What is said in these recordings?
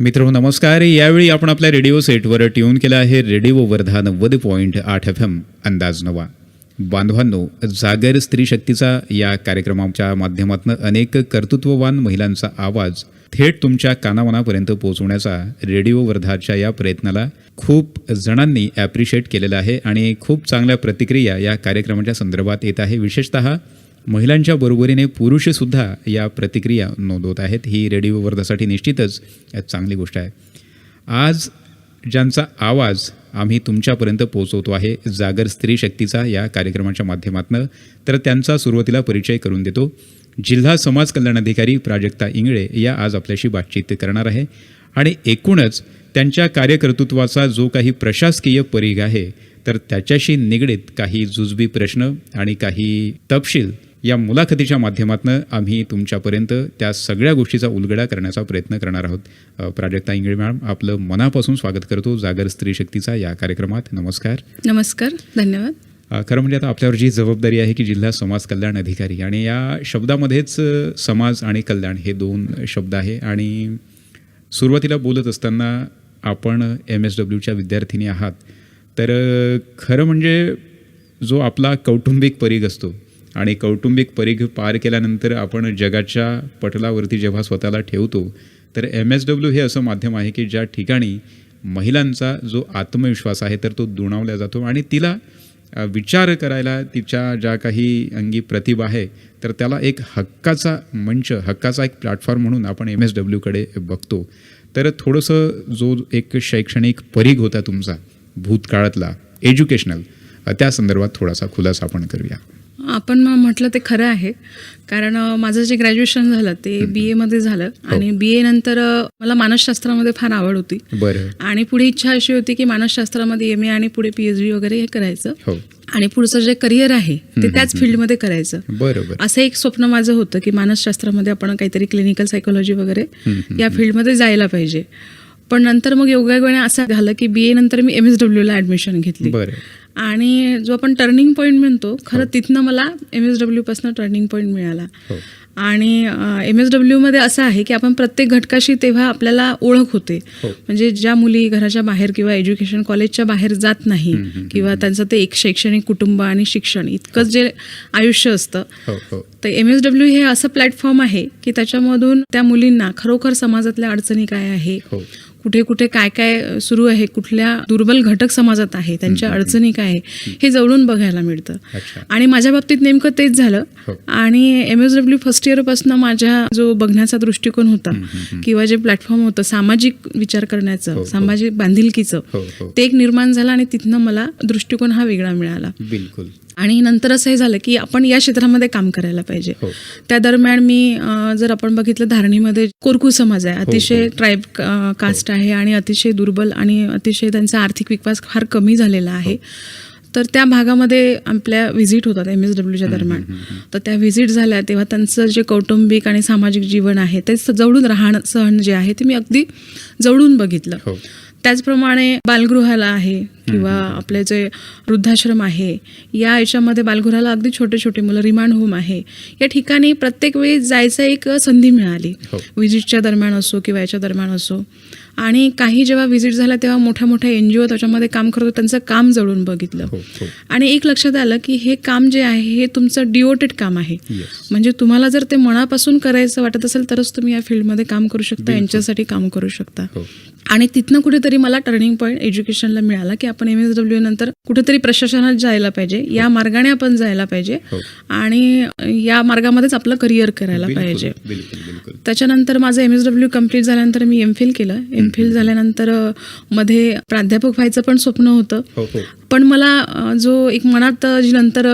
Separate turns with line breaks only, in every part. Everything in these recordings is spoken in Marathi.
मित्रांनो नमस्कार. यावेळी आपण आपल्या रेडिओ सेटवर ट्यून केला आहे रेडिओ वर्धा 90.8 FM अंदाज नवा. बांधवांनो, जागर स्त्री शक्तीचा या कार्यक्रमाच्या माध्यमातून अनेक कर्तृत्ववान महिलांचा आवाज थेट तुमच्या कानामनापर्यंत पोहोचवण्याचा रेडिओ वर्धाच्या या प्रयत्नाला खूप जणांनी ॲप्रिशिएट केलेलं आहे आणि खूप चांगल्या प्रतिक्रिया या कार्यक्रमाच्या संदर्भात येत आहे. विशेषतः महिलांच्या बरोबरीने पुरुषसुद्धा या प्रतिक्रिया नोंदवत आहेत. ही रेडिओ वर्धासाठी निश्चितच चांगली गोष्ट आहे. आज ज्यांचा आवाज आम्ही तुमच्यापर्यंत पोहोचवतो आहे जागर स्त्री शक्तीचा या कार्यक्रमाच्या माध्यमातून, तर त्यांचा सुरुवातीला परिचय करून देतो. जिल्हा समाज कल्याण अधिकारी प्राजक्ता इंगळे या आज आपल्याशी बातचीत करणार आहे आणि एकूणच त्यांच्या कार्यकर्तृत्वाचा जो काही प्रशासकीय परीघ आहे तर त्याच्याशी निगडीत काही जुजबी प्रश्न आणि काही तपशील या मुलाखतीच्या माध्यमातून आम्ही तुमच्यापर्यंत त्या सगळ्या गोष्टीचा उलगडा करण्याचा प्रयत्न करणार आहोत. प्राजक्ता इंगळे मॅडम, आपलं मनापासून स्वागत करतो जागर स्त्री शक्तीचा या कार्यक्रमात. नमस्कार.
नमस्कार, धन्यवाद.
खरं म्हणजे आता आपल्यावर जी जबाबदारी आहे की जिल्हा समाज कल्याण अधिकारी, आणि या शब्दामध्येच समाज आणि कल्याण हे दोन शब्द आहे. आणि सुरुवातीला बोलत असताना आपण MSWच्या विद्यार्थिनी आहात, तर खरं म्हणजे जो आपला कौटुंबिक परीघ असतो आणि कौटुंबिक परीघ पार केल्यानंतर आपण जगाच्या पटलावरती जेव्हा स्वतःला ठेवतो, तर MSW हे असं माध्यम आहे की ज्या ठिकाणी महिलांचा जो आत्मविश्वास आहे तर तो दुणावला जातो आणि तिला विचार करायला तिच्या ज्या काही अंगी प्रतिभा आहे तर त्याला एक हक्काचा मंच, हक्काचा एक प्लॅटफॉर्म म्हणून आपण MSWकडे बघतो. तर थोडंसं जो एक शैक्षणिक परीघ होता तुमचा भूतकाळातला एज्युकेशनल, त्या संदर्भात थोडासा खुलासा आपण करूया.
आपण म्हटलं ते खरं आहे, कारण माझं जे ग्रॅज्युएशन झालं ते BA मध्ये झालं आणि BA नंतर मला मानसशास्त्रामध्ये फार आवड होती.
बरं.
आणि पुढे इच्छा अशी होती की मानसशास्त्रामध्ये MA आणि पुढे PhD वगैरे हे करायचं.
हो.
आणि पुढचं जे करिअर आहे ते त्याच फील्डमध्ये करायचं.
बरोबर.
असं एक स्वप्न माझं होतं की मानसशास्त्रामध्ये आपण काहीतरी क्लिनिकल सायकोलॉजी वगैरे या फील्डमध्ये जायला पाहिजे. पण नंतर मग योगायोगाने असं झालं की BA नंतर मी MSWला ॲडमिशन घेतली. आणि जो आपण टर्निंग पॉईंट म्हणतो, खरं तिथनं मला MSW पासून टर्निंग पॉईंट मिळाला. आणि MSW मध्ये असं आहे की आपण प्रत्येक घटकाशी तेव्हा आपल्याला ओळख होते. म्हणजे ज्या मुली घराच्या बाहेर किंवा एज्युकेशन कॉलेजच्या बाहेर जात नाही किंवा त्यांचं ते एक शैक्षणिक कुटुंब आणि शिक्षण इतकंच जे आयुष्य असतं, तर MSW हे असं प्लॅटफॉर्म आहे की त्याच्यामधून त्या मुलींना खरोखर समाजातल्या अडचणी काय आहे, कुठे कुठे काय काय सुरू आहे, कुठल्या दुर्बल घटक समाजात आहे, त्यांच्या अडचणी काय आहे हे जवळून बघायला मिळतं. आणि माझ्या बाबतीत नेमकं तेच झालं. आणि MSW फर्स्ट इयरपासून माझ्या जो बघण्याचा दृष्टिकोन होता किंवा जे प्लॅटफॉर्म होतं सामाजिक विचार करण्याचं, सामाजिक बांधिलकीचं, ते एक निर्माण झालं आणि तिथनं मला दृष्टिकोन हा वेगळा मिळाला.
बिलकुल.
आणि नंतर असं हे झालं की आपण या क्षेत्रामध्ये काम करायला पाहिजे. त्या दरम्यान मी जर आपण बघितलं धारणीमध्ये कोरकू समाज आहे, अतिशय ट्राईब कास्ट आहे आणि अतिशय दुर्बल आणि अतिशय त्यांचा आर्थिक विकास फार कमी झालेला आहे. तर त्या भागामध्ये आपल्या व्हिजिट होतात MSWच्या दरम्यान. तर त्या व्हिजिट झाल्या तेव्हा त्यांचं जे कौटुंबिक आणि सामाजिक जीवन आहे ते जवळून राहणं सहन जे आहे ते मी अगदी जवळून बघितलं. त्याचप्रमाणे बालगृहाला आहे किंवा आपले जे वृद्धाश्रम आहे, या याच्यामध्ये बालगृहाला अगदी छोटे छोटे मुलं, रिमांड होम आहे, या ठिकाणी प्रत्येक वेळी जायचं एक संधी मिळाली, व्हिजिटच्या दरम्यान असो किंवा याच्या दरम्यान असो. आणि काही जेव्हा व्हिजिट झाल्या तेव्हा मोठ्या मोठ्या NGO त्याच्यामध्ये काम करतो, त्यांचं काम जवळून बघितलं. आणि एक लक्षात आलं की हे काम जे आहे हे तुमचं डिओटेड काम आहे. म्हणजे तुम्हाला जर ते मनापासून करायचं वाटत असेल तरच तुम्ही या फील्डमध्ये काम करू शकता, यांच्यासाठी काम करू शकता. आणि तिथनं कुठेतरी मला टर्निंग पॉईंट एज्युकेशनला मिळाला की आपण MSW नंतर कुठेतरी प्रशासनात जायला पाहिजे, या मार्गाने आपण जायला पाहिजे आणि या मार्गामध्येच आपलं करिअर करायला पाहिजे. त्याच्यानंतर माझं MSW कम्प्लीट झाल्यानंतर मी MPhil केलं. MPhil झाल्यानंतर मध्ये प्राध्यापक व्हायचं पण स्वप्न होतं. पण मला जो एक मनात जी नंतर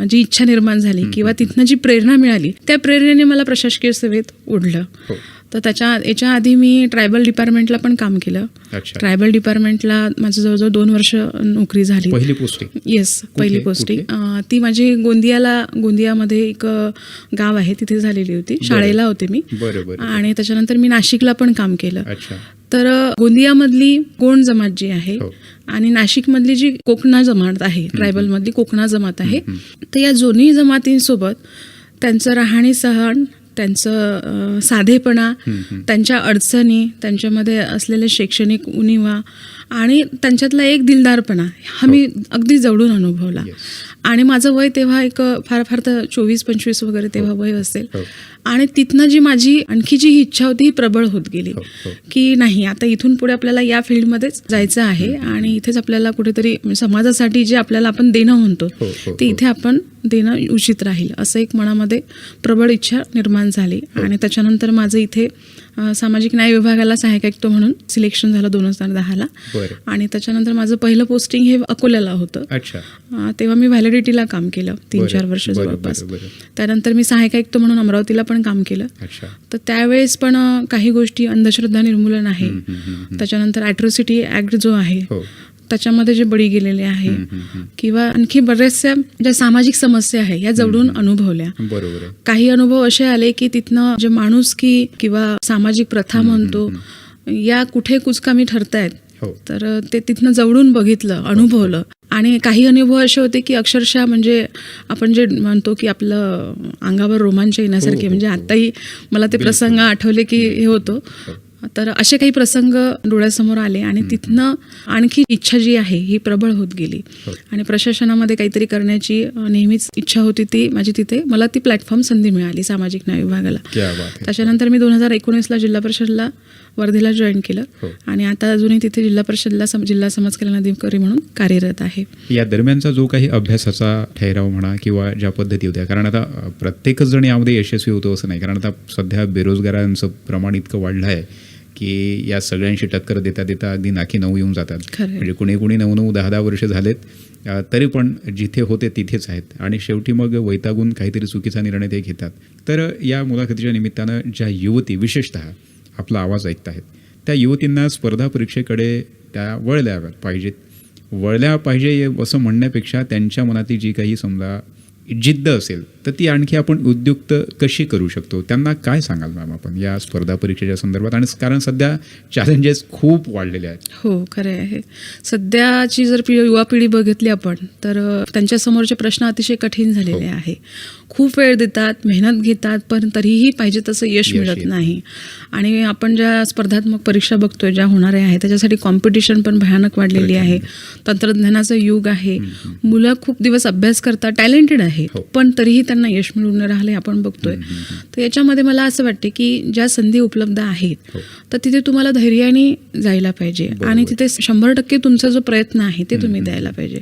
जी इच्छा निर्माण झाली किंवा तिथनं जी प्रेरणा मिळाली, त्या प्रेरणेने मला प्रशासकीय सेवेत ओढलं. तर याच्या आधी मी ट्रायबल डिपार्टमेंटला पण काम केलं. ट्रायबल डिपार्टमेंटला माझं जवळजवळ 2 वर्ष नोकरी झाली.
पहिली पोस्टिंग?
येस, पहिली पोस्टिंग ती माझी गोंदियामध्ये एक गाव आहे तिथे झालेली होती. शाळेला होते मी. आणि त्याच्यानंतर मी नाशिकला पण काम केलं. तर गोंदियामधली गोंड जमात जी आहे आणि नाशिकमधली जी कोकणा जमात आहे, ट्रायबलमधली कोकणा जमात आहे, तर या दोन्ही जमातींसोबत त्यांचं राहणी सहन, त्यांचं साधेपणा, त्यांच्या अडचणी, त्यांच्यामध्ये असलेले शैक्षणिक उणिवा आणि त्यांच्यातला एक दिलदारपणा हा मी अगदी जवळून अनुभवला. आणि माझं वय तेव्हा एक फार फार तर 24-25 वगैरे तेव्हा वय असेल. आणि तिथनं जी माझी आणखी जी ही इच्छा होती ही प्रबळ होत गेली की नाही, आता इथून पुढे आपल्याला या फील्डमध्येच जायचं आहे आणि इथेच आपल्याला कुठेतरी समाजासाठी जे आपल्याला आपण देणं म्हणतो ते इथे आपण देणं उचित राहील, असं एक मनामध्ये प्रबळ इच्छा निर्माण झाली. आणि त्याच्यानंतर माझं इथे सामाजिक न्याय विभागाला सहाय्यक आयुक्त म्हणून सिलेक्शन झालं 2010ला. आणि त्याच्यानंतर माझं पहिलं पोस्टिंग हे अकोल्याला होतं. तेव्हा मी व्हॅलिडिटीला काम केलं 3-4 वर्ष जवळपास. त्यानंतर मी सहाय्यक आयुक्त म्हणून अमरावतीला पण काम केलं. तर त्यावेळेस पण काही गोष्टी, अंधश्रद्धा निर्मूलन आहे, त्याच्यानंतर ॲट्रॉसिटी ॲक्ट जो आहे त्याच्यामध्ये जे बळी गेलेले आहे किंवा आणखी बऱ्याचशा ज्या सामाजिक समस्या आहे या जवळून अनुभवल्या. काही अनुभव असे आले की तिथनं जे माणुसकी किंवा सामाजिक प्रथा म्हणतो या कुठे कुचकामी ठरतायत, तर ते तिथनं जवळून बघितलं, अनुभवलं. आणि काही अनुभव असे होते की अक्षरशः म्हणजे आपण जे म्हणतो की आपलं अंगावर रोमांच येण्यासारखे, म्हणजे आताही मला ते प्रसंग आठवले की हे होतं. तर असे काही प्रसंग डोळ्यासमोर आले आणि तिथनं आणखी इच्छा जी आहे ही प्रबळ होत गेली. आणि प्रशासनामध्ये काहीतरी करण्याची नेहमीच इच्छा होती ती माझी. तिथे मला ती प्लॅटफॉर्म संधी मिळाली सामाजिक न्याय विभागाला. त्याच्यानंतर मी 2019ला जिल्हा परिषदला वर्धेला जॉईन केलं आणि आता अजूनही तिथे जिल्हा परिषदला जिल्हा समाज कल्याण अधिकारी म्हणून कार्यरत आहे.
या दरम्यानचा जो काही अभ्यासाचा ठराव म्हणा किंवा ज्या पद्धती होत्या, कारण आता प्रत्येकच जण यामध्ये यशस्वी होतो असं नाही, कारण आता सध्या बेरोजगारांचं प्रमाण इतकं वाढलं आहे की या सगळ्यांशी टक्कर देता देता अगदी नाकी नऊ येऊन जातात. म्हणजे कुणी 9-9, 10-10 वर्ष झालेत तरी पण जिथे होते तिथेच आहेत आणि शेवटी मग वैतागून काहीतरी चुकीचा निर्णय ते घेतात. तर या मुलाखतीच्या निमित्तानं ज्या युवती विशेषतः आपला आवाज ऐकत आहेत त्या युवतींना स्पर्धा परीक्षेकडे त्या वळल्या पाहिजे असं म्हणण्यापेक्षा त्यांच्या मनातली जी काही समजा जिद्द असेल तर ती आणखी आपण उद्युक्त कशी करू शकतो, त्यांना काय सांगाल मॅम आपण या स्पर्धा परीक्षेच्या संदर्भात? आणि कारण सध्या चॅलेंजेस खूप वाढलेले आहेत.
हो, खरं आहे. सध्याची जर युवा पिढी बघितली आपण तर त्यांच्यासमोरचे प्रश्न अतिशय कठीण झालेले आहे. खूप वेळ देतात, मेहनत घेतात, पण तरीही पाहिजे तसं यश मिळत नाही. आणि आपण ज्या स्पर्धात्मक परीक्षा बघतोय ज्या होणाऱ्या आहेत त्याच्यासाठी कॉम्पिटिशन पण भयानक वाढलेली आहे. तंत्रज्ञानाचं युग आहे, मुलं खूप दिवस अभ्यास करतात, टॅलेंटेड आहे, पण तरीही त्यांना यश मिळून न राहिले आपण बघतोय. तर याच्यामध्ये मला असं वाटते की ज्या संधी उपलब्ध आहेत तर तिथे तुम्हाला धैर्याने जायला पाहिजे आणि तिथे 100% तुमचा जो प्रयत्न आहे ते तुम्ही द्यायला पाहिजे.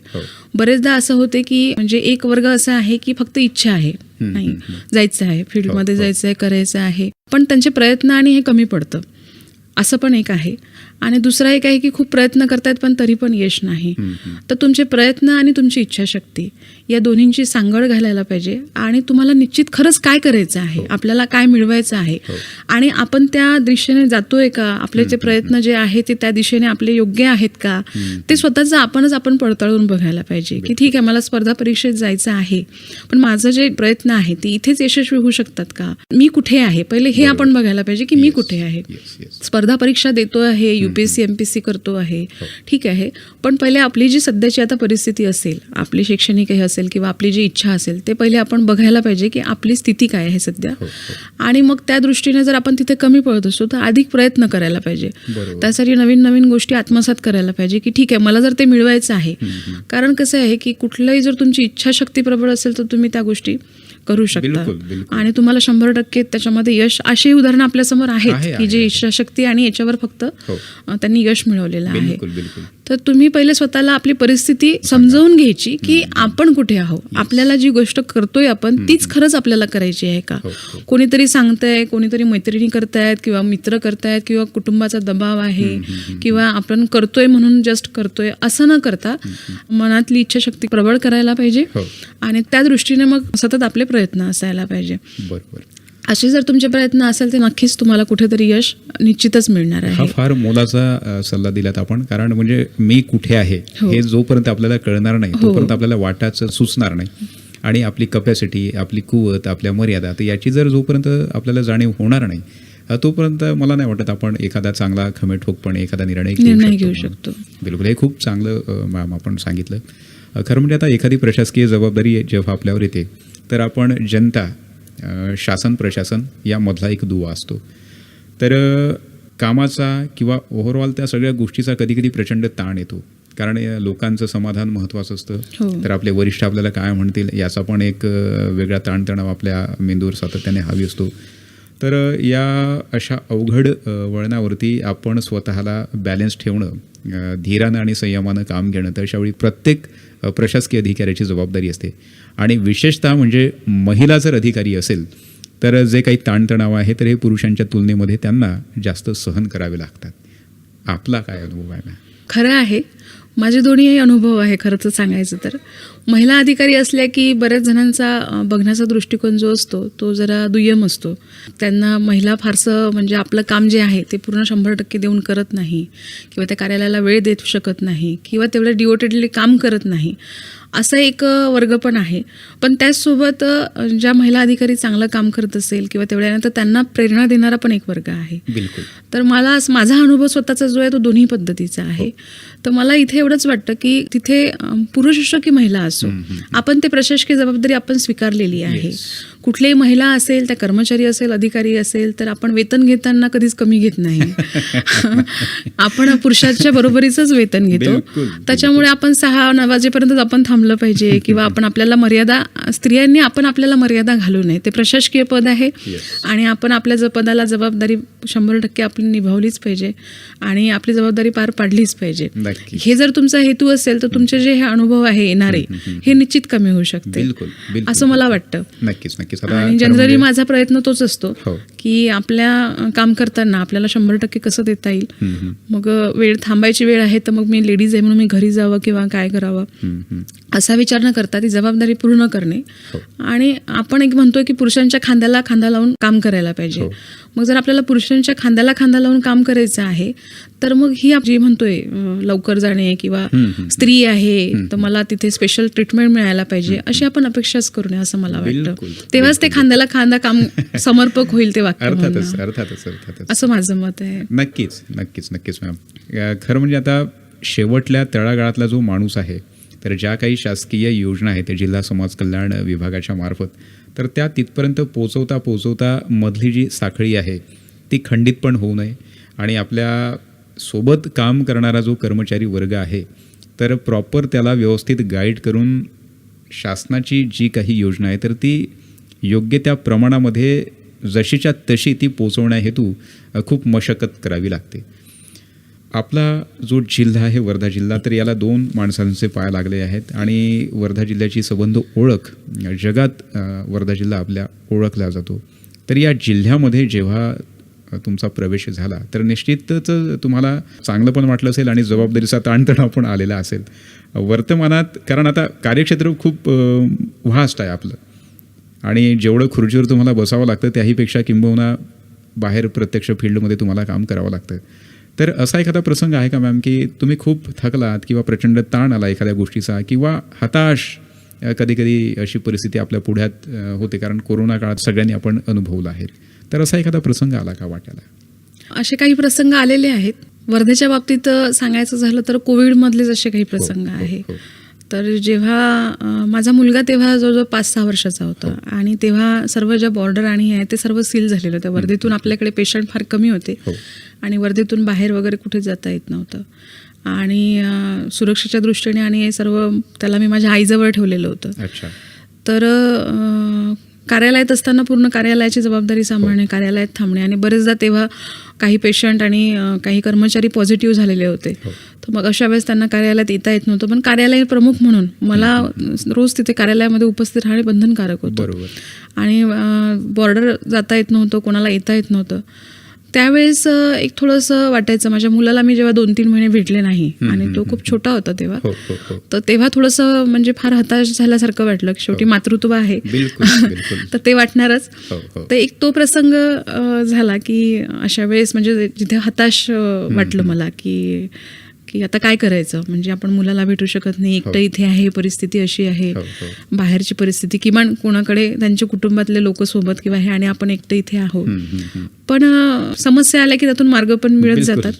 बरेचदा असं होते की म्हणजे एक वर्ग असा आहे की फक्त इच्छा आहे, नाही जायचं आहे, फील्डमध्ये जायचं आहे, करायचं आहे, पण त्यांचे प्रयत्न आणि हे कमी पडतं, असं पण एक आहे. आणि दुसरा एक आहे की खूप प्रयत्न करतायत पण तरी पण यश नाही. तर तुमचे प्रयत्न आणि तुमची इच्छाशक्ती या दोन्हींची सांगड घालायला पाहिजे आणि तुम्हाला निश्चित खरंच काय करायचं आहे, आपल्याला काय मिळवायचं आहे आणि आपण त्या दिशेने जातोय का, आपले जे प्रयत्न जे आहे ते त्या दिशेने आपले योग्य आहेत का, ते स्वतःचं आपण पडताळून बघायला पाहिजे की ठीक आहे मला स्पर्धा परीक्षेत जायचं आहे पण माझं जे प्रयत्न आहे ते इथेच यशस्वी होऊ शकतात का, मी कुठे आहे, पहिले हे आपण बघायला पाहिजे की मी कुठे आहे. स्पर्धा परीक्षा देतो आहे, UPSC MPSC करतो आहे, ठीक आहे, पण पहिले आपली जी सध्याची आता परिस्थिती असेल, आपली शैक्षणिक हे असेल किंवा आपली जी इच्छा असेल ते पहिले आपण बघायला पाहिजे की आपली स्थिती काय आहे सध्या. आणि मग त्या दृष्टीने जर आपण तिथे कमी पडत असतो तर अधिक प्रयत्न करायला पाहिजे. त्यासाठी नवीन नवीन गोष्टी आत्मसात करायला पाहिजे की ठीक आहे मला जर ते मिळवायचं आहे. कारण कसं आहे की कुठलंही जर तुमची इच्छाशक्ती प्रबळ असेल तर तुम्ही त्या गोष्टी करू शकता आणि तुम्हाला 100% त्याच्यामध्ये यश. अशी उदाहरणं आपल्यासमोर आहेत की जे इच्छाशक्ती आणि याच्यावर फक्त त्यांनी यश मिळवलेलं आहे. तर तुम्ही पहिले स्वतःला आपली परिस्थिती समजावून घ्यायची की आपण कुठे आहोत, आपल्याला जी गोष्ट करतोय आपण तीच खरंच आपल्याला करायची आहे का. कोणीतरी सांगतंय, कोणीतरी मैत्रिणी करतायत किंवा मित्र करतायत किंवा कुटुंबाचा दबाव आहे किंवा आपण करतोय म्हणून जस्ट करतोय असं न करता मनातली इच्छाशक्ती प्रबळ करायला पाहिजे आणि त्या दृष्टीने मग सतत आपले प्रयत्न असायला पाहिजे.
बरोबर.
असे जर तुमचे प्रयत्न असेल तर नक्कीच तुम्हाला कुठेतरी यश निश्चितच मिळणार आहे.
हा फार मोलाचा सल्ला दिलात आपण. कारण म्हणजे मी कुठे आहे हे जोपर्यंत आपल्याला कळणार नाही तोपर्यंत आपल्याला वाटाच सुचणार नाही आणि आपली कपॅसिटी, आपली कुवत, आपल्या मर्यादा तर याची जर जोपर्यंत आपल्याला जाणीव होणार नाही तोपर्यंत मला नाही वाटत आपण एखादा चांगला खमेठोकपणे एखादा निर्णय घेऊ शकतो. बिलकुल, हे खूप चांगलं मॅम आपण सांगितलं. खरं म्हणजे आता एखादी प्रशासकीय जबाबदारी जेव्हा आपल्यावर येते तर आपण जनता शासन प्रशासन यामधला एक दुवा असतो. तर कामाचा किंवा ओव्हरऑल त्या सगळ्या गोष्टीचा कधी कधी प्रचंड ताण येतो, कारण लोकांचं समाधान महत्त्वाचं असतं.
हो.
तर आपले वरिष्ठ आपल्याला काय म्हणतील याचा पण एक वेगळा ताणतणाव आपल्या मेंदूवर सातत्याने हावी असतो. तर या अशा अवघड वळणावरती आपण स्वतःला बॅलन्स ठेवणं, धीरानं आणि संयमानं काम घेणं, तर अशावेळी प्रत्येक प्रशासकीय अधिकाऱ्याची जबाबदारी असते. आणि विशेषतः म्हणजे महिला जर अधिकारी असेल तर जे काही ताणतणाव आहे तर हे पुरुषांच्या तुलनेमध्ये त्यांना जास्त सहन करावे लागतात. आपला काय अनुभव आहे?
खरं आहे, माझे दोन्ही अनुभव आहे. खरं तर सांगायचं तर महिला अधिकारी असल्या की बऱ्याच जणांचा बघण्याचा दृष्टिकोन जो असतो तो जरा दुय्यम असतो. त्यांना महिला फारसं म्हणजे आपलं काम जे आहे ते पूर्ण 100% देऊन करत नाही, किंवा त्या कार्यालयाला वेळ देऊ शकत नाही, किंवा तेवढं डिवोटेडली काम करत नाही, असा एक वर्ग पण आहे. पण त्याचसोबत ज्या महिला अधिकारी चांगलं काम करत असेल किंवा तेवढ्यानंतर त्यांना प्रेरणा देणारा पण एक वर्ग आहे.
बिलकुल.
तर माझा अनुभव स्वतःचा जो आहे तो दोन्ही पद्धतीचा आहे. तर मला इथे एवढंच वाटतं की तिथे पुरुष असो की महिला असो, आपण ते प्रशासकीय जबाबदारी आपण स्वीकारलेली आहे. कुठलीही महिला असेल, त्या कर्मचारी असेल, अधिकारी असेल, तर आपण वेतन घेताना कधीच कमी घेत नाही. आपण पुरुषाच्या बरोबरीचंच वेतन घेतो. त्याच्यामुळे आपण 6-9 वाजेपर्यंत आपण थांबलं पाहिजे, किंवा आपण आपल्याला मर्यादा, स्त्रियांनी आपण आपल्याला मर्यादा घालू नये. ते प्रशासकीय पद आहे आणि आपण आपल्या पदाला जबाबदारी 100% आपली निभावलीच पाहिजे आणि आपली जबाबदारी पार पाडलीच पाहिजे. हे जर तुमचा हेतू असेल तर तुमचे जे हे अनुभव आहे येणारे हे निश्चित कमी होऊ शकते, असं मला वाटतं.
नक्कीच.
आणि जनरली माझा प्रयत्न तोच असतो की आपल्या काम करताना आपल्याला 100% कसं देता येईल. मग वेळ थांबायची वेळ आहे तर मग मी लेडीज आहे म्हणून मी घरी जावं किंवा काय करावं असा विचार न करता ती जबाबदारी पूर्ण करणे. आणि आपण एक म्हणतोय की पुरुषांच्या खांद्याला खांदा लावून काम करायला पाहिजे. मग जर आपल्याला पुरुषांच्या खांद्याला खांदा लावून काम करायचं आहे तर मग ही जी म्हणतोय लवकर जाणे किंवा स्त्री आहे तर मला तिथे स्पेशल ट्रीटमेंट मिळायला पाहिजे, अशी आपण अपेक्षाच करू नये असं मला वाटतं. तेव्हाच ते खांद्याला खांदा काम समर्पक होईल ते वाक्य.
अर्थातच
असं माझं मत आहे.
नक्कीच मॅम. खरं म्हणजे आता शेवटल्या तळागाळातला जो माणूस आहे, तर ज्या काही शासकीय योजना आहेत जिल्हा समाज कल्याण विभागाच्या मार्फत, तर त्या तिथपर्यंत पोचवता मधली जी साखळी आहे ती खंडित पण होऊ नये. आणि आपल्या सोबत काम करणारा जो कर्मचारी वर्ग आहे तर प्रॉपर त्याला व्यवस्थित गाईड करून शासनाची जी काही योजना आहे तर ती योग्य त्या प्रमाणामध्ये जशीच्या तशी ती पोचवण्या हेतू खूप मशक्कत करावी लागते. आपला जो जिल्हा आहे वर्धा जिल्हा, तर याला 2 माणसांचे पाय लागले आहेत आणि वर्धा जिल्ह्याची संबंध ओळख जगात वर्धा जिल्हा आपल्या ओळखला जातो. तर या जिल्ह्यामध्ये जेव्हा तुमचा प्रवेश झाला तर निश्चितच तुम्हाला चांगलं पण वाटलं असेल आणि जबाबदारीचा ताणतणाव पण आलेला असेल वर्तमानात, कारण आता कार्यक्षेत्र खूप व्हास्ट आहे आपलं आणि जेवढं खुर्चीवर तुम्हाला बसावं लागतं त्याहीपेक्षा किंबहुना बाहेर प्रत्यक्ष फील्डमध्ये तुम्हाला काम करावं लागतं. तर असा एखादा प्रसंग आहे का मॅम की तुम्ही खूप थकलात किंवा प्रचंड ताण आला एखाद्या गोष्टीचा, किंवा हताश कधी कधी अशी परिस्थिती आपल्या पुढ्यात होते, कारण कोरोना काळात सगळ्यांनी आपण अनुभवला आहे, तर असा एखादा प्रसंग आला का वाट्याला?
असे काही प्रसंग आलेले आहेत. वर्धेच्या बाबतीत सांगायचं झालं तर कोविडमधलेच असे काही प्रसंग आहे. तर जेव्हा माझा मुलगा तेव्हा जवळजवळ 5-6 वर्षाचा होता आणि तेव्हा सर्व ज्या बॉर्डर आणि आहे ते सर्व सील झालेलं होतं. वर्धेतून आपल्याकडे पेशंट फार कमी होते आणि वर्धेतून बाहेर वगैरे कुठे जाता येत नव्हतं. आणि सुरक्षेच्या दृष्टीने आणि सर्व त्याला मी माझ्या आईजवळ ठेवलेलं होतं. तर कार्यालयात असताना पूर्ण कार्यालयाची जबाबदारी सांभाळणे, कार्यालयात थांबणे, आणि बरेचदा तेव्हा काही पेशंट आणि काही कर्मचारी पॉझिटिव्ह झालेले होते. तर मग अशा वेळेस त्यांना कार्यालयात येता येत नव्हतं. पण कार्यालय प्रमुख म्हणून मला रोज तिथे कार्यालयामध्ये उपस्थित राहणे बंधनकारक होतं आणि बॉर्डर जाता येत नव्हतं, कोणाला येता येत नव्हतं. त्यावेळेस एक थोडंसं वाटायचं. माझ्या मुलाला मी जेव्हा 2-3 महिने भेटले नाही आणि तो खूप छोटा होता तेव्हा, तर तेव्हा थोडंसं म्हणजे फार हताश झाल्यासारखं वाटलं. शेवटी मातृत्व आहे तर ते वाटणारच. तर एक तो प्रसंग झाला की अशा वेळेस म्हणजे जिथे हताश वाटलं मला की आता काय करायचं, म्हणजे आपण मुलाला भेटू शकत नाही, एकटं इथे आहे, परिस्थिती अशी आहे, बाहेरची परिस्थिती, किमान कोणाकडे त्यांच्या कुटुंबातले लोक सोबत किंवा हे, आणि आपण एकटं इथे आहोत. पण समस्या आल्या की त्यातून मार्ग पण मिळत जातात.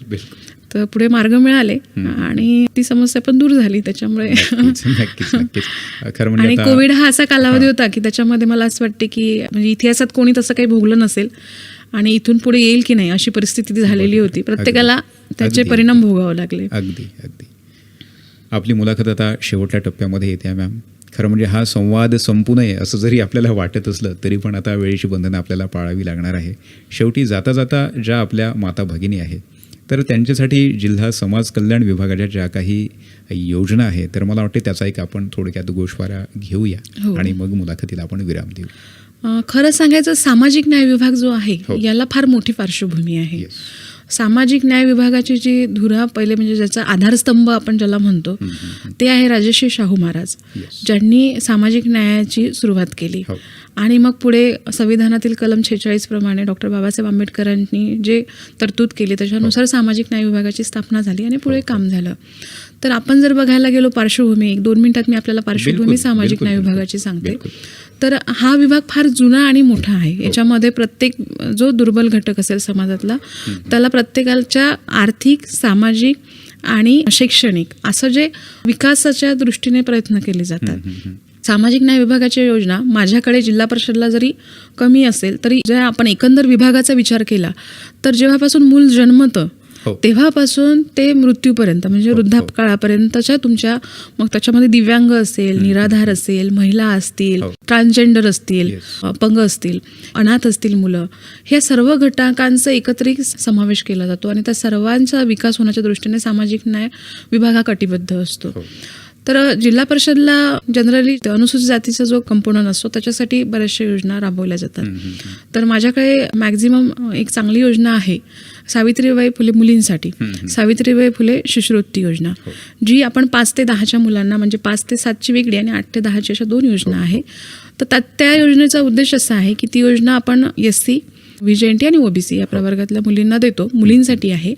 तर पुढे मार्ग मिळाले आणि ती समस्या पण दूर झाली त्याच्यामुळे.
नक्कीच. खरं म्हणजे
आणि
आता
कोविड हा असा कालावधी होता की त्याच्यामध्ये मला असं वाटते की म्हणजे इतिहासात कोणी तसं काही भोगलं नसेल आणि इथून पुढे येईल की नाही अशी परिस्थिती झालेली होती. प्रत्येकाला त्याचे परिणाम भोगावे लागले.
अगदी. आपली मुलाखत आता शेवटच्या टप्प्यामध्ये येते मॅम. खरं म्हणजे हा संवाद संपू नये असं जरी आपल्याला वाटत असलं तरी पण आता वेळेची बंधनं आपल्याला पाळावी लागणार आहे. शेवटी जाता जाता ज्या आपल्या माता भगिनी आहेत तर त्यांच्यासाठी जिल्हा समाज कल्याण विभागाच्या ज्या काही योजना आहेत तर मला वाटते त्याचा एक आपण थोडक्यात गोषवारा घेऊया आणि मग मुलाखतीला आपण विराम देऊ.
खरं सांगायचं सामाजिक न्याय विभाग जो आहे याला फार मोठी पार्श्वभूमी आहे. सामाजिक न्याय विभागाची जी धुरा पहिले म्हणजे ज्याचा आधारस्तंभ आपण ज्याला म्हणतो ते आहे राजर्षी शाहू महाराज, ज्यांनी सामाजिक न्यायाची सुरुवात केली. आणि मग पुढे संविधानातील कलम 46 प्रमाणे डॉक्टर बाबासाहेब आंबेडकरांनी जे तरतूद केली त्याच्यानुसार सामाजिक न्याय विभागाची स्थापना झाली आणि पुढे काम झालं. तर आपण जर बघायला गेलो पार्श्वभूमी, 1-2 मिनिटात मी आपल्याला पार्श्वभूमी सामाजिक न्याय विभागाची सांगते. तर हा विभाग फार जुना आणि मोठा आहे. याच्यामध्ये प्रत्येक जो दुर्बल घटक असेल समाजातला त्याला प्रत्येकाच्या आर्थिक, सामाजिक आणि शैक्षणिक असं जे विकासाच्या दृष्टीने प्रयत्न केले जातात. सामाजिक न्याय विभागाच्या योजना माझ्याकडे जिल्हा परिषदला जरी कमी असेल तरी ज्या आपण एकंदर विभागाचा विचार केला तर जेव्हापासून मूल जन्मतं तेव्हापासून ते मृत्यूपर्यंत म्हणजे वृद्धापकाळापर्यंतच्या तुमच्या मग त्याच्यामध्ये दिव्यांग असेल, निराधार असेल, महिला असतील, ट्रान्सजेंडर असतील, अपंग असतील, अनाथ असतील मुलं, ह्या सर्व घटकांचा एकत्रित समावेश केला जातो आणि त्या सर्वांचा विकास होण्याच्या दृष्टीने सामाजिक न्याय विभाग हा कटिबद्ध असतो. तर जिल्हा परिषदला जनरली अनुसूचित जातीचा जो कंपोनंट असतो त्याच्यासाठी बऱ्याचशा योजना राबवल्या जातात. तर माझ्याकडे मॅक्झिमम एक चांगली योजना आहे सावित्रीबाई फुले मुलींसाठी, सावित्रीबाई फुले शिष्यवृत्ती योजना, जी आपण 5 ते 10च्या मुलांना म्हणजे 5 ते 7ची वेगळी आणि 8 ते 10ची अशा 2 योजना आहे. तर त्या योजनेचा उद्देश असा आहे की ती योजना आपण SC, VJNT आणि OBC या प्रवर्गातल्या मुलींना देतो, मुलींसाठी आहे.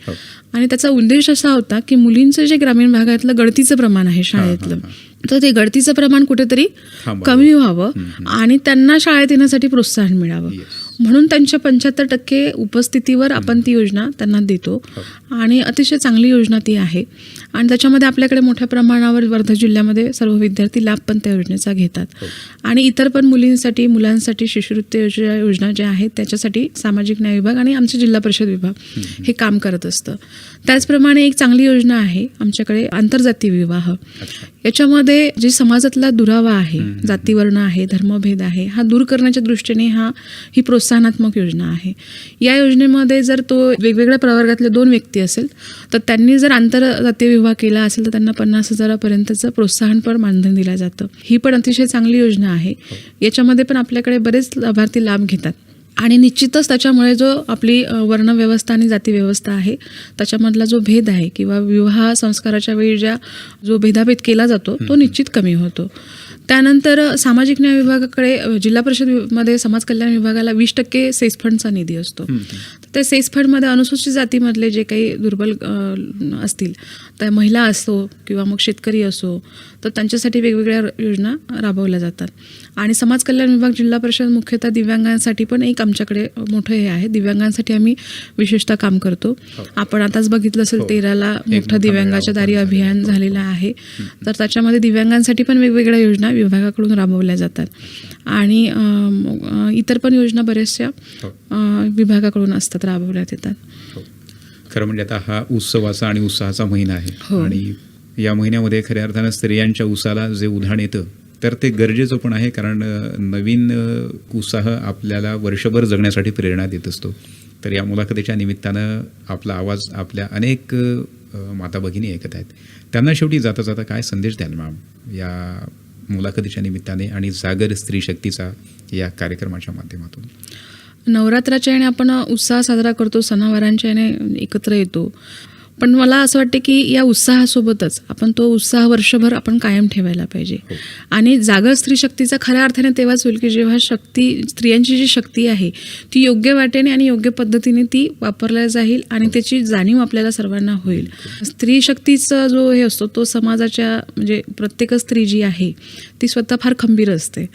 आणि त्याचा उद्देश असा होता की मुलींचं जे ग्रामीण भागातलं गळतीचं प्रमाण आहे शाळेतलं तर ते गळतीचं प्रमाण कुठेतरी कमी व्हावं आणि त्यांना शाळेत येण्यासाठी प्रोत्साहन मिळावं म्हणून त्यांच्या 75% उपस्थितीवर आपण ती योजना त्यांना देतो. आणि अतिशय चांगली योजना ती आहे आणि त्याच्यामध्ये आपल्याकडे मोठ्या प्रमाणावर वर्धा जिल्ह्यामध्ये सर्व विद्यार्थी लाभ पण त्या योजनेचा घेतात. आणि इतर पण मुलींसाठी, मुलांसाठी शिष्यवृत्ती योजना ज्या आहेत त्याच्यासाठी सामाजिक न्याय विभाग आणि आमचे जिल्हा परिषद विभाग हे काम करत असतं. त्याचप्रमाणे एक चांगली योजना आहे आमच्याकडे आंतरजातीय विवाह. याच्यामध्ये जे समाजातला दुरावा आहे, जातीवर्ण आहे, धर्मभेद आहे, हा दूर करण्याच्या दृष्टीने ही प्रोत्साहनात्मक योजना आहे. या योजनेमध्ये जर तो वेगवेगळ्या प्रवर्गातले 2 व्यक्ती असेल तर त्यांनी जर आंतरजातीय विवाह केला असेल तर त्यांना 50,000पर्यंतचं प्रोत्साहनपर मानधन दिलं जातं. ही पण अतिशय चांगली योजना आहे. याच्यामध्ये पण आपल्याकडे बरेच लाभार्थी लाभ घेतात. आणि निश्चितच त्याच्यामुळे जो आपली वर्णव्यवस्था आणि जातीव्यवस्था आहे त्याच्यामधला जो भेद आहे किंवा विवाह संस्काराच्या वेळी जो भेदाभेद केला जातो तो निश्चित कमी होतो. त्यानंतर सामाजिक न्याय विभागाकडे जिल्हा परिषदमध्ये समाज कल्याण विभागाला 20% सेस फंडचा निधी असतो. त्या सेस फंडमध्ये अनुसूचित जातीमधले जे काही दुर्बल असतील त्या महिला असो किंवा मग शेतकरी असो तर त्यांच्यासाठी वेगवेगळ्या योजना राबवल्या जातात. आणि समाज कल्याण विभाग जिल्हा परिषद मुख्यतः दिव्यांगांसाठी पण एक आमच्याकडे मोठं हे आहे. दिव्यांगांसाठी आम्ही विशेषतः काम करतो. आपण आताच बघितलं असेल 13ला मोठं दिव्यांगाच्या दारी अभियान झालेलं आहे. तर त्याच्यामध्ये दिव्यांगांसाठी पण वेगवेगळ्या योजना विभागाकडून राबवल्या जातात आणि इतर पण योजना बऱ्याचशा विभागाकडून असतात, राबवण्यात येतात.
खरं म्हणजे आता हा उत्सवाचा आणि उत्साहाचा महिना आहे आणि या महिन्यामध्ये खऱ्या अर्थानं स्त्रियांच्या उत्साहाला जे उधाण येतं तर ते गरजेचं पण आहे कारण नवीन उत्साह आपल्याला वर्षभर जगण्यासाठी प्रेरणा देत असतो. तर या मुलाखतीच्या निमित्तानं आपला आवाज आपल्या अनेक माता भगिनी ऐकत आहेत. त्यांना शेवटी जाता जाता काय संदेश द्याल मॅम या मुलाखतीच्या निमित्ताने आणि जागर स्त्री शक्तीचा या कार्यक्रमाच्या माध्यमातून?
नवरात्राच्या याने आपण उत्साह साजरा करतो, सणावारांच्या याने एकत्र येतो. पण मला असं वाटतं की या उत्साहासोबतच आपण तो उत्साह वर्षभर आपण कायम ठेवायला पाहिजे. आणि जागर स्त्री शक्तीचा खऱ्या अर्थाने तेव्हाच होईल की जेव्हा स्त्रियांची जी शक्ती आहे ती योग्य वाटेने आणि योग्य पद्धतीने ती वापरल्या जाईल आणि त्याची जाणीव आपल्याला सर्वांना होईल. स्त्री शक्तीचा जो हे असतो तो समाजाच्या म्हणजे प्रत्येक स्त्री जी आहे ती स्वतः फार खंबीर असते.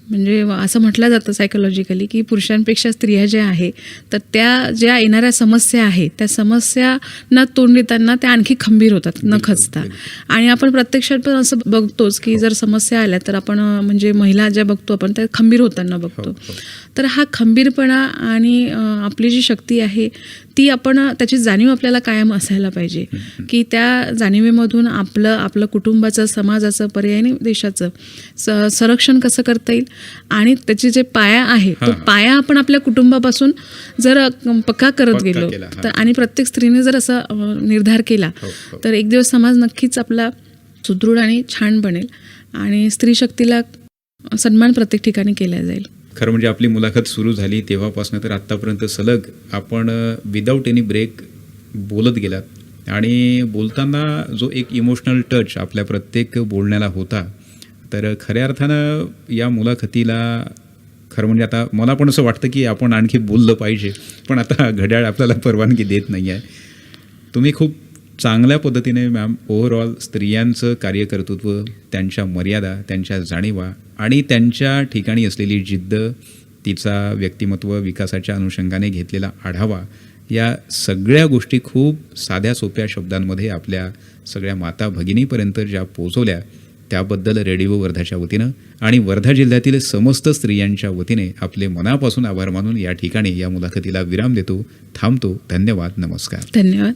म्हणजे असं म्हटलं जातं सायकोलॉजिकली की पुरुषांपेक्षा स्त्रिया ज्या आहे तर त्या ज्या येणाऱ्या समस्या आहेत त्या समस्यांना तोंड देताना त्या आणखी खंबीर होतात न खचता. आणि आपण प्रत्यक्षात पण असं बघतोच की जर समस्या आल्या तर आपण म्हणजे महिला ज्या बघतो आपण त्या खंबीर होताना बघतो. तर हा खंबीरपणा आणि आपली जी शक्ती आहे ती आपण त्याची जाणीव आपल्याला कायम असायला पाहिजे की त्या जाणीवेमधून आपलं कुटुंबाचं, समाजाचं, पर्यायी देशाचं संरक्षण कसं करता येईल आणि त्याची जे पाया आहे तो पाया आपण आपल्या कुटुंबापासून जर पक्का करत गेलो तर आणि प्रत्येक स्त्रीने जर असा निर्धार केला तर एक दिवस समाज नक्कीच आपला सुदृढ आणि छान बनेल आणि स्त्री शक्तीला सन्मान प्रत्येक ठिकाणी केला जाईल.
खरं म्हणजे आपली मुलाखत सुरू झाली तेव्हापासून तर आत्तापर्यंत सलग आपण विदाऊट एनी ब्रेक बोलत गेलात आणि बोलताना जो एक इमोशनल टच आपल्या प्रत्येक बोलण्याला होता तर खऱ्या अर्थानं या मुलाखतीला खरं म्हणजे आता मला पण असं वाटतं की आपण आणखी बोललं पाहिजे पण आता घड्याळ आपल्याला परवानगी देत नाही आहे. तुम्ही खूप चांगल्या पद्धतीने मॅम ओव्हरऑल स्त्रियांचं कार्यकर्तृत्व, त्यांच्या मर्यादा, त्यांच्या जाणीवा आणि त्यांच्या ठिकाणी असलेली जिद्द, तिचा व्यक्तिमत्व विकासाच्या अनुषंगाने घेतलेला आढावा या सगळ्या गोष्टी खूप साध्या सोप्या शब्दांमध्ये आपल्या सगळ्या माता भगिनीपर्यंत ज्या पोचवल्या त्याबद्दल रेडिओ वर्धाच्या वतीनं आणि वर्धा जिल्ह्यातील समस्त स्त्रियांच्या वतीने आपले मनापासून आभार मानून या ठिकाणी या मुलाखतीला विराम देतो. थांबतो. धन्यवाद. नमस्कार.
धन्यवाद.